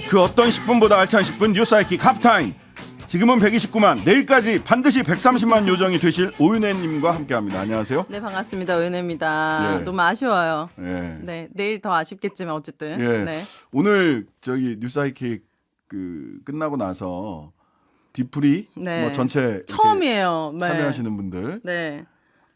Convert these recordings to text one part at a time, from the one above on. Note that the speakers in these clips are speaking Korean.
그 어떤 10분보다 알찬 10분 뉴스하이킥 하프타임. 지금은 129만, 내일까지 반드시 130만 요정이 되실 오윤혜님과 함께합니다. 안녕하세요. 네, 반갑습니다. 오윤혜입니다. 예. 너무 아쉬워요. 예. 네, 내일 더 아쉽겠지만 어쨌든. 예. 네. 오늘 저기 뉴스하이킥 끝나고 나서 뒤풀이 네. 뭐 전체 이렇게 처음이에요. 네. 참여하시는 분들 네.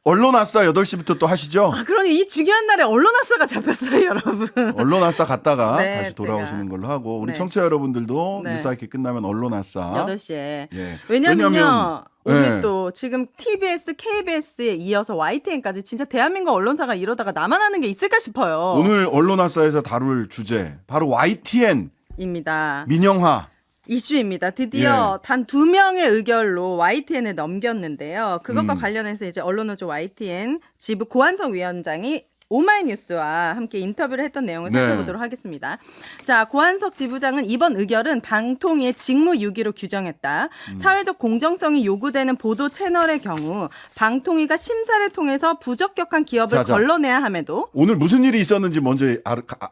언론 아싸 8시부터 또 하시죠? 아, 그러니 이 중요한 날에 언론 아싸가 잡혔어요, 여러분. 언론 아싸 갔다가 네, 다시 돌아오시는 걸로 하고 우리 네. 청취자 여러분들도 네. 뉴스하이킥 끝나면 언론 아싸 8시에. 예. 왜냐면요. 오늘 예. 또 지금 TBS, KBS에 이어서 YTN까지 진짜 대한민국 언론사가 이러다가 나만 하는 게 있을까 싶어요. 오늘 언론 아싸에서 다룰 주제 바로 YTN 입니다. 민영화. 이슈입니다. 드디어 예. 단 2명의 의결로 YTN에 넘겼는데요. 그것과 음. 관련해서 이제 언론노조 YTN 지부 고한석 위원장이 오마이뉴스와 함께 인터뷰를 했던 내용을 네. 살펴보도록 하겠습니다. 자, 고한석 지부장은 이번 의결은 방통위의 직무유기로 규정했다. 사회적 공정성이 요구되는 보도 채널의 경우 방통위가 심사를 통해서 부적격한 기업을 자. 걸러내야 함에도 오늘 무슨 일이 있었는지 먼저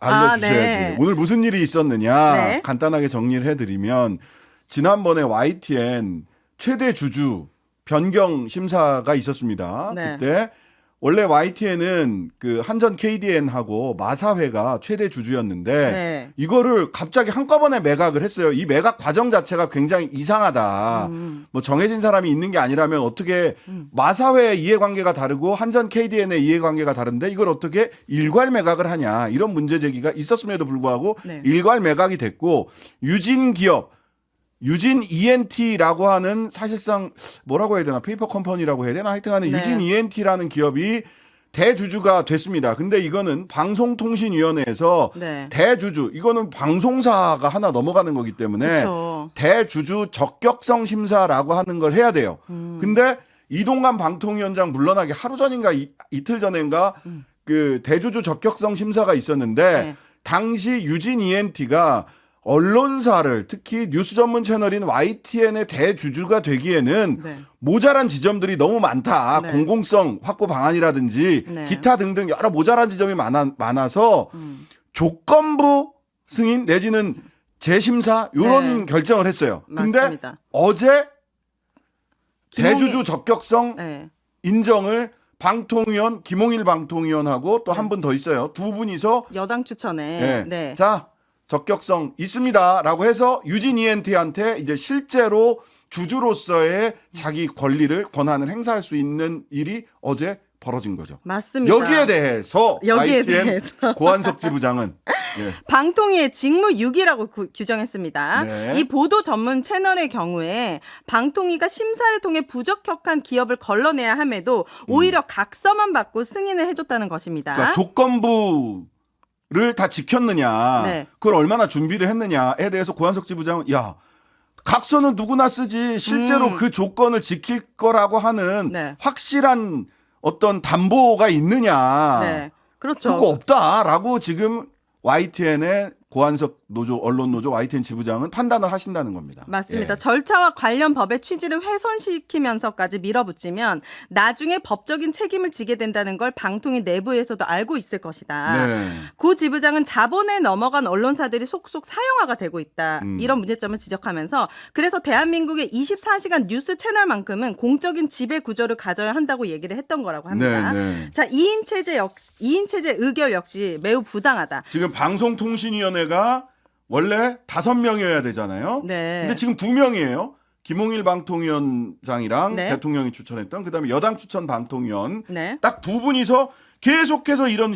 알려주셔야지. 네. 오늘 무슨 일이 있었느냐 네. 간단하게 정리를 해드리면 지난번에 YTN 최대 주주 변경 심사가 있었습니다. 네. 그때 원래 YTN은 그 한전 KDN하고 마사회가 최대 주주였는데 네. 이거를 갑자기 한꺼번에 매각을 했어요. 이 매각 과정 자체가 굉장히 이상하다. 뭐 정해진 사람이 있는 게 아니라면 어떻게 마사회의 이해관계가 다르고 한전 KDN의 이해관계가 다른데 이걸 어떻게 일괄 매각을 하냐 이런 문제 제기가 있었음에도 불구하고 네. 일괄 매각이 됐고 유진 기업 유진 ENT라고 하는 사실상 뭐라고 해야 되나 페이퍼 컴퍼니라고 해야 되나 하여튼간에 네. 유진 ENT라는 기업이 대주주가 됐습니다. 근데 이거는 방송통신위원회에서 네. 대주주 이거는 방송사가 하나 넘어가는 거기 때문에 그렇죠. 대주주 적격성 심사라고 하는 걸 해야 돼요. 근데 이동관 방통위원장 물러나기 하루 전인가 이틀 전인가 그 대주주 적격성 심사가 있었는데 네. 당시 유진 ENT가 언론사를 특히 뉴스 전문 채널인 YTN의 대주주가 되기에는 네. 모자란 지점들이 너무 많다. 네. 공공성 확보 방안이라든지 네. 기타 등등 여러 모자란 지점이 많아서 조건부 승인 내지는 재심사 이런 네. 결정을 했어요. 근데 맞습니다. 어제 김홍일- 대주주 적격성 네. 인정을 방통위원 김홍일 방통위원하고 또 한 분 더 있어요. 두 분이서 여당 추천에 네. 네. 자, 적격성 있습니다라고 해서 유진 ENT한테 이제 실제로 주주로서의 자기 권한을 행사할 수 있는 일이 어제 벌어진 거죠. 맞습니다. 여기에 대해서 여기에 YTN 대해서. 고한석 지부장은 예. 방통위의 직무유기라고 규정했습니다. 네. 이 보도 전문 채널의 경우에 방통위가 심사를 통해 부적격한 기업을 걸러내야 함에도 오히려 각서만 받고 승인을 해줬다는 것입니다. 그러니까 조건부를 다 지켰느냐, 네. 그걸 얼마나 준비를 했느냐에 대해서 고한석 지부장은 야 각서는 누구나 쓰지 실제로 그 조건을 지킬 거라고 하는 네. 확실한 어떤 담보가 있느냐, 네. 그렇죠. 그거 없다라고 지금 YTN의 고한석 언론노조 YTN 지부장은 판단을 하신다는 겁니다. 맞습니다. 예. 절차와 관련 법의 취지를 훼손시키면서까지 밀어붙이면 나중에 법적인 책임을 지게 된다는 걸 방통위 내부에서도 알고 있을 것이다. 네. 고 지부장은 자본에 넘어간 언론사들이 속속 사형화가 되고 있다. 음. 이런 문제점을 지적하면서 그래서 대한민국의 24시간 뉴스 채널만큼은 공적인 지배 구조를 가져야 한다고 얘기를 했던 거라고 합니다. 네. 자, 2인 체제 의결 역시 매우 부당하다. 지금 방송통신위원회가 원래 5명이어야 되잖아요. 네. 근데 지금 2명이에요. 김홍일 방통위원장이랑 네. 대통령이 추천했던 그다음에 여당 추천 방통위원 네. 딱 두 분이서 계속해서 이런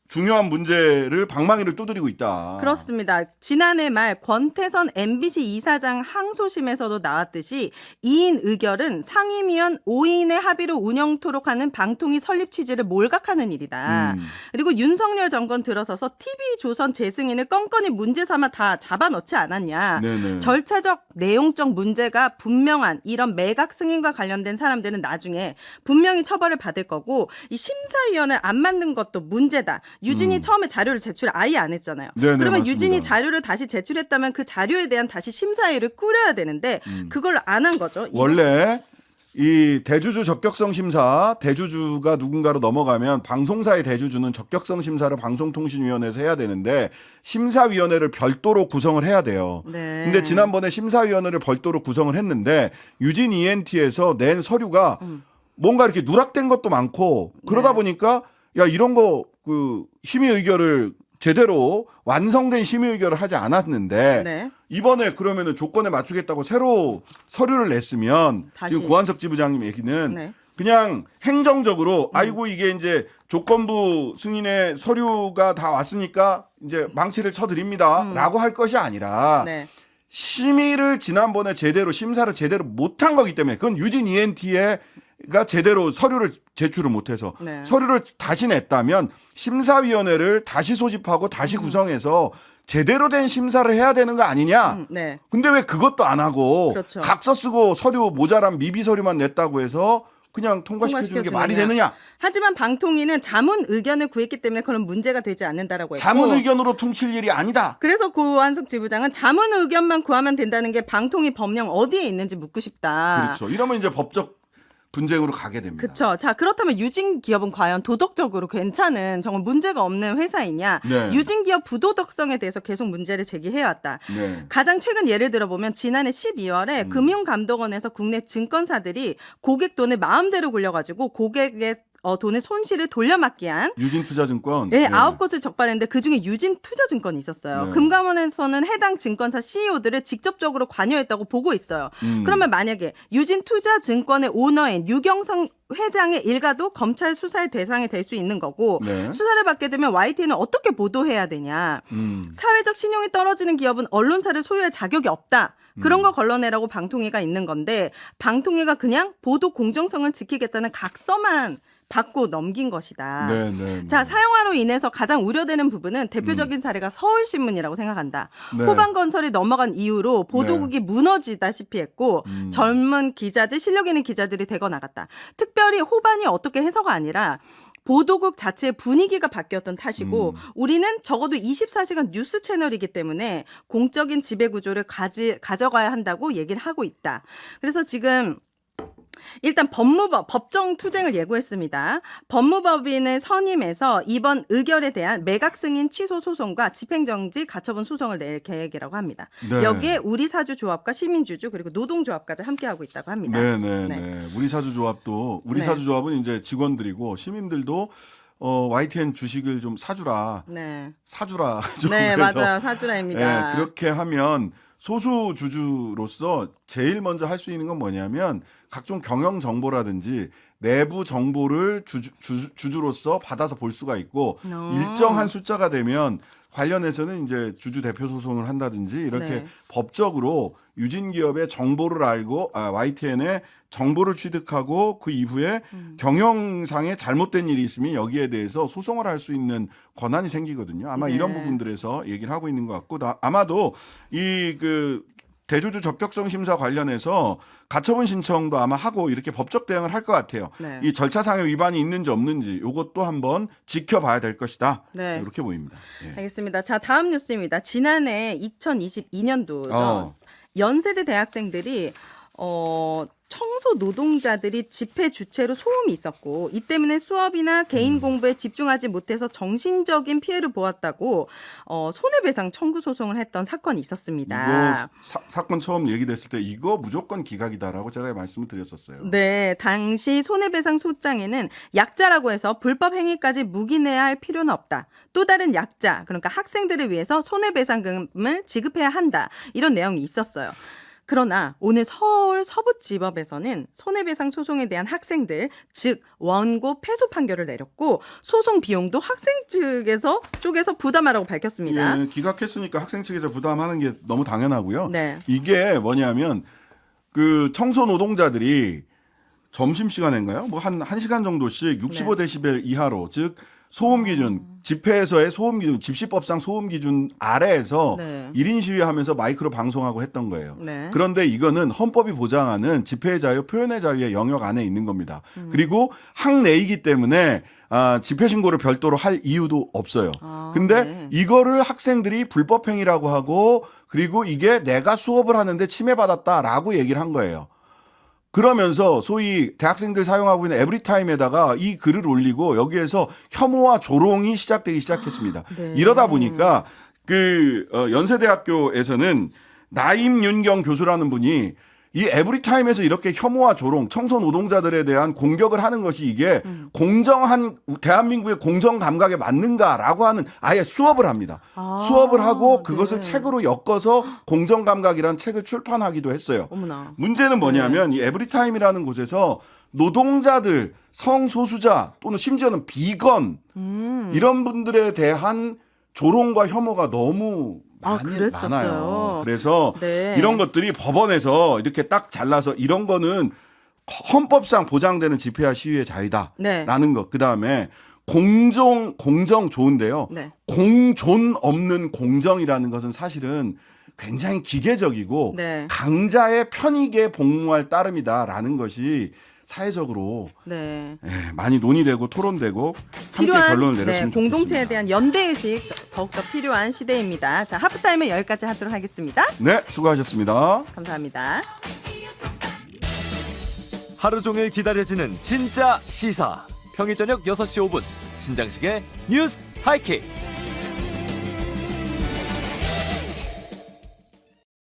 중요한 문제를 방망이를 두드리고 있다. 그렇습니다. 지난해 말 권태선 MBC 이사장 항소심에서도 나왔듯이 2인 의결은 상임위원 5인의 합의로 운영토록 하는 방통위 설립 취지를 몰각하는 일이다. 그리고 윤석열 정권 들어서서 TV조선 재승인을 껌껌이 문제 삼아 다 잡아넣지 않았냐. 네네. 절차적 내용적 문제가 분명한 이런 매각 승인과 관련된 사람들은 나중에 분명히 처벌을 받을 거고 이 심사위원을 안 만든 것도 문제다. 유진이 처음에 자료를 제출 아예 안 했잖아요. 네네, 그러면 맞습니다. 유진이 자료를 다시 제출했다면 그 자료에 대한 다시 심사위를 꾸려야 되는데 그걸 안 한 거죠. 원래 이 대주주 적격성 심사, 대주주가 누군가로 넘어가면 방송사의 대주주는 적격성 심사를 방송통신위원회에서 해야 되는데 심사위원회를 별도로 구성을 해야 돼요. 네. 근데 지난번에 심사위원회를 별도로 구성을 했는데 유진 ENT에서 낸 서류가 뭔가 이렇게 누락된 것도 많고 그러다 네. 보니까 야 이런 거 그 심의 의결을 제대로 완성된 심의 의결을 하지 않았는데 네. 이번에 그러면은 조건에 맞추겠다고 새로 서류를 냈으면 다시. 지금 고한석 지부장님 얘기는 네. 그냥 행정적으로 아이고 이게 이제 조건부 승인의 서류가 다 왔으니까 이제 망치를 쳐드립니다라고 할 것이 아니라 네. 심의를 지난번에 제대로 심사를 제대로 못한 거기 때문에 그건 유진 ENT가 제대로 서류를 제출을 못해서 네. 서류를 다시 냈다면 심사위원회를 다시 소집하고 다시 구성해서 제대로 된 심사를 해야 되는 거 아니냐. 네. 근데 왜 그것도 안 하고 그렇죠. 각서 쓰고 서류 모자란 미비 서류만 냈다고 해서 그냥 통과시켜주는 게 말이 되느냐. 하지만 방통위는 자문 의견을 구했기 때문에 그런 문제가 되지 않는다라고 했고 자문 의견으로 퉁칠 일이 아니다. 그래서 고한석 지부장은 자문 의견만 구하면 된다는 게 방통위 법령 어디에 있는지 묻고 싶다. 그렇죠. 이러면 이제 법적 분쟁으로 가게 됩니다. 그렇죠. 자, 그렇다면 유진 기업은 과연 도덕적으로 괜찮은 정말 문제가 없는 회사이냐? 네. 유진 기업 부도덕성에 대해서 계속 문제를 제기해 왔다. 네. 가장 최근 예를 들어보면 지난해 12월에 금융감독원에서 국내 증권사들이 고객 돈을 마음대로 굴려가지고 고객의 돈의 손실을 돌려막기 한 유진투자증권. 네, 9곳을 적발했는데 그중에 유진투자증권이 있었어요. 네. 금감원에서는 해당 증권사 CEO들을 직접적으로 관여했다고 보고 있어요. 그러면 만약에 유진투자증권의 오너인 유경성 회장의 일가도 검찰 수사의 대상이 될 수 있는 거고 네. 수사를 받게 되면 YTN은 어떻게 보도해야 되냐. 사회적 신용이 떨어지는 기업은 언론사를 소유할 자격이 없다. 그런 거 걸러내라고 방통위가 있는 건데 방통위가 그냥 보도 공정성을 지키겠다는 각서만 받고 넘긴 것이다. 네, 네, 자, 네. 사형화로 인해서 가장 우려되는 부분은 대표적인 사례가 서울신문이라고 생각한다. 네. 호반건설이 넘어간 이후로 보도국이 무너지다시피 했고 젊은 기자들, 실력 있는 기자들이 대거 나갔다. 특별히 호반이 어떻게 해서가 아니라 보도국 자체의 분위기가 바뀌었던 탓이고 우리는 적어도 24시간 뉴스 채널이기 때문에 공적인 지배 구조를 가져가야 한다고 얘기를 하고 있다. 그래서 지금 일단 법무법 법정 투쟁을 예고했습니다. 법무법인을 선임해서 이번 의결에 대한 매각 승인 취소 소송과 집행정지 가처분 소송을 낼 계획이라고 합니다. 네. 여기에 우리사주조합과 시민주주 그리고 노동조합까지 함께하고 있다고 합니다. 네, 네, 네. 우리사주조합도 우리사주조합은 이제 직원들이고 시민들도 YTN 주식을 좀 사주라. 네, 사주라. 좀 네 그래서, 맞아요. 사주라입니다. 네, 그렇게 하면 소수 주주로서 제일 먼저 할 수 있는 건 뭐냐면 각종 경영 정보라든지 내부 정보를 주주로서 받아서 볼 수가 있고 일정한 숫자가 되면 관련해서는 이제 주주 대표 소송을 한다든지 이렇게 네. 법적으로 유진 기업의 정보를 알고 YTN의 정보를 취득하고 그 이후에 경영상에 잘못된 일이 있으면 여기에 대해서 소송을 할 수 있는 권한이 생기거든요. 아마 네. 이런 부분들에서 얘기를 하고 있는 것 같고 아마도 이 그 대주주 적격성 심사 관련해서 가처분 신청도 아마 하고 이렇게 법적 대응을 할 것 같아요. 네. 이 절차상의 위반이 있는지 없는지 이것도 한번 지켜봐야 될 것이다. 네. 이렇게 보입니다. 예. 알겠습니다. 자, 다음 뉴스입니다. 지난해 2022년도죠. 연세대 대학생들이 청소 노동자들이 집회 주체로 소음이 있었고 이 때문에 수업이나 개인 공부에 집중하지 못해서 정신적인 피해를 보았다고 손해배상 청구 소송을 했던 사건이 있었습니다. 이거 사건 처음 얘기됐을 때 이거 무조건 기각이다라고 제가 말씀을 드렸었어요. 네, 당시 손해배상 소장에는 약자라고 해서 불법 행위까지 묵인해야 할 필요는 없다. 또 다른 약자, 그러니까 학생들을 위해서 손해배상금을 지급해야 한다. 이런 내용이 있었어요. 그러나 오늘 서울 서부지법에서는 손해배상 소송에 대한 학생들, 즉 원고 패소 판결을 내렸고 소송 비용도 학생 쪽에서 부담하라고 밝혔습니다. 예, 기각했으니까 학생 측에서 부담하는 게 너무 당연하고요. 네. 이게 뭐냐면 그 청소 노동자들이 점심시간인가요? 뭐 한 1시간 정도씩 65데시벨 이하로 즉 소음 기준, 집회에서의 소음 기준, 집시법상 소음 기준 아래에서 네. 1인 시위하면서 마이크로 방송하고 했던 거예요. 네. 그런데 이거는 헌법이 보장하는 집회의 자유, 표현의 자유의 영역 안에 있는 겁니다. 그리고 학내이기 때문에 집회 신고를 별도로 할 이유도 없어요. 근데 네. 이거를 학생들이 불법 행위라고 하고 그리고 이게 내가 수업을 하는데 침해받았다라고 얘기를 한 거예요. 그러면서 소위 대학생들 사용하고 있는 에브리타임에다가 이 글을 올리고 여기에서 혐오와 조롱이 시작되기 시작했습니다. 네. 이러다 보니까 연세대학교에서는 나임윤경 교수라는 분이 이 에브리타임에서 이렇게 혐오와 조롱, 청소 노동자들에 대한 공격을 하는 것이 이게 공정한 대한민국의 공정 감각에 맞는가라고 하는 아예 수업을 합니다. 수업을 하고 그것을 네. 책으로 엮어서 공정 감각이라는 책을 출판하기도 했어요. 어머나. 문제는 뭐냐면 이 에브리타임이라는 곳에서 노동자들, 성소수자 또는 심지어는 비건 이런 분들에 대한 조롱과 혐오가 너무 그랬었어요. 많아요. 그래서 네. 이런 것들이 법원에서 이렇게 딱 잘라서 이런 거는 헌법상 보장되는 집회와 시위의 자유다라는 것. 그다음에 공정 좋은데요. 네. 공존 없는 공정이라는 것은 사실은 굉장히 기계적이고 네. 강자의 편익에 복무할 따름이다라는 것이 사회적으로 네. 많이 논의되고 토론되고 함께 필요한 결론을 내렸으면 좋겠습니다. 공동체에 대한 연대의식 더욱더 필요한 시대입니다. 자, 하프타임은 여기까지 하도록 하겠습니다. 네, 수고하셨습니다. 감사합니다. 하루 종일 기다려지는 진짜 시사. 평일 저녁 6시 5분 신장식의 뉴스 하이킥.